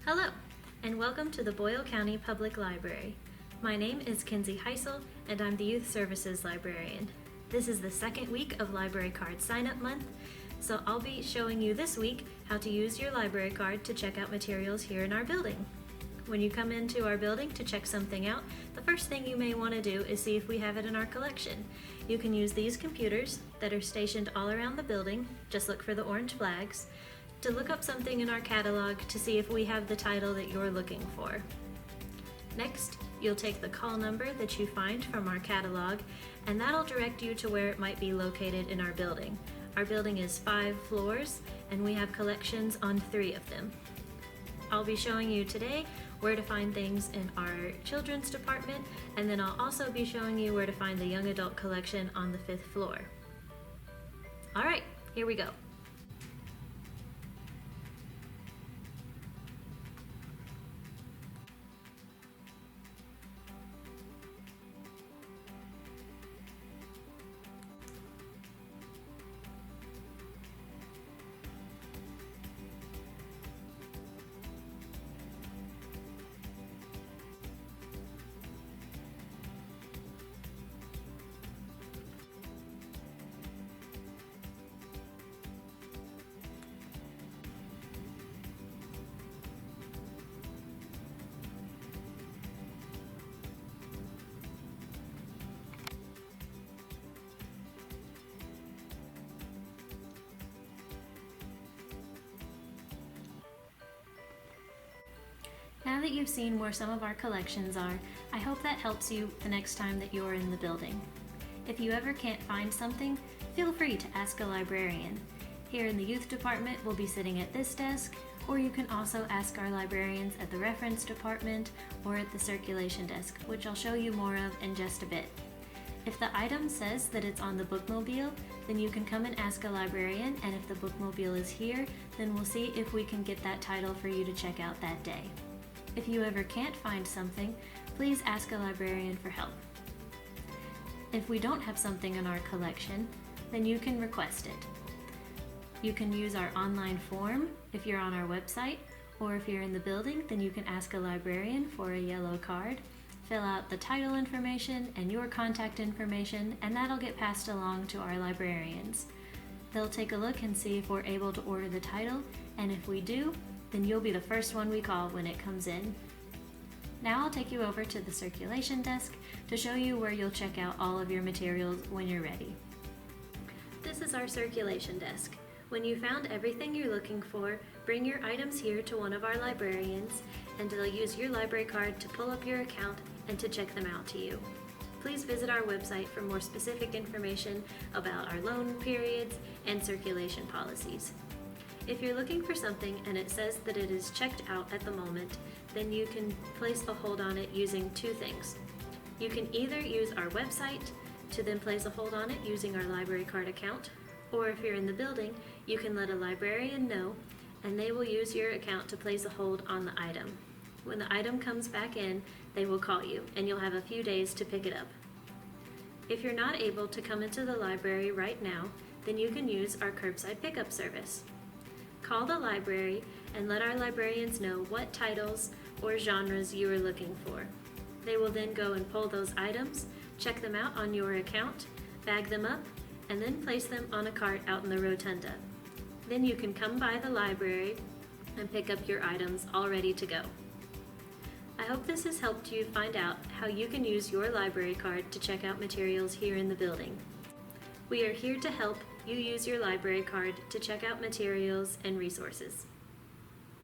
Hello, and welcome to the Boyle County Public Library. My name is Kinsey, and I'm the Youth Services Librarian. This is the second week of Library Card Sign-Up Month, so I'll be showing you this week how to use your library card to check out materials here in our building. When you come into our building to check something out, the first thing you may want to do is see if we have it in our collection. You can use these computers that are stationed all around the building, just look for the orange flags, to look up something in our catalog to see if we have the title that you're looking for. Next, you'll take the call number that you find from our catalog, and that'll direct you to where it might be located in our building. Our building is 5 floors, and we have collections on 3 of them. I'll be showing you today where to find things in our children's department, and then I'll also be showing you where to find the young adult collection on the 5th floor. All right, here we go. Now that you've seen where some of our collections are, I hope that helps you the next time that you're in the building. If you ever can't find something, feel free to ask a librarian. Here in the youth department, we'll be sitting at this desk, or you can also ask our librarians at the reference department or at the circulation desk, which I'll show you more of in just a bit. If the item says that it's on the bookmobile, then you can come and ask a librarian, and if the bookmobile is here, then we'll see if we can get that title for you to check out that day. If you ever can't find something, please ask a librarian for help. If we don't have something in our collection, then you can request it. You can use our online form if you're on our website, or if you're in the building, then you can ask a librarian for a yellow card, fill out the title information and your contact information, and that'll get passed along to our librarians. They'll take a look and see if we're able to order the title, and if we do, then you'll be the first one we call when it comes in. Now I'll take you over to the circulation desk to show you where you'll check out all of your materials when you're ready. This is our circulation desk. When you found everything you're looking for, bring your items here to one of our librarians, and they'll use your library card to pull up your account and to check them out to you. Please visit our website for more specific information about our loan periods and circulation policies. If you're looking for something and it says that it is checked out at the moment, then you can place a hold on it using 2 things. You can either use our website to then place a hold on it using our library card account, or if you're in the building, you can let a librarian know and they will use your account to place a hold on the item. When the item comes back in, they will call you and you'll have a few days to pick it up. If you're not able to come into the library right now, then you can use our curbside pickup service. Call the library and let our librarians know what titles or genres you are looking for. They will then go and pull those items, check them out on your account, bag them up, and then place them on a cart out in the rotunda. Then you can come by the library and pick up your items all ready to go. I hope this has helped you find out how you can use your library card to check out materials here in the building. We are here to help you use your library card to check out materials and resources.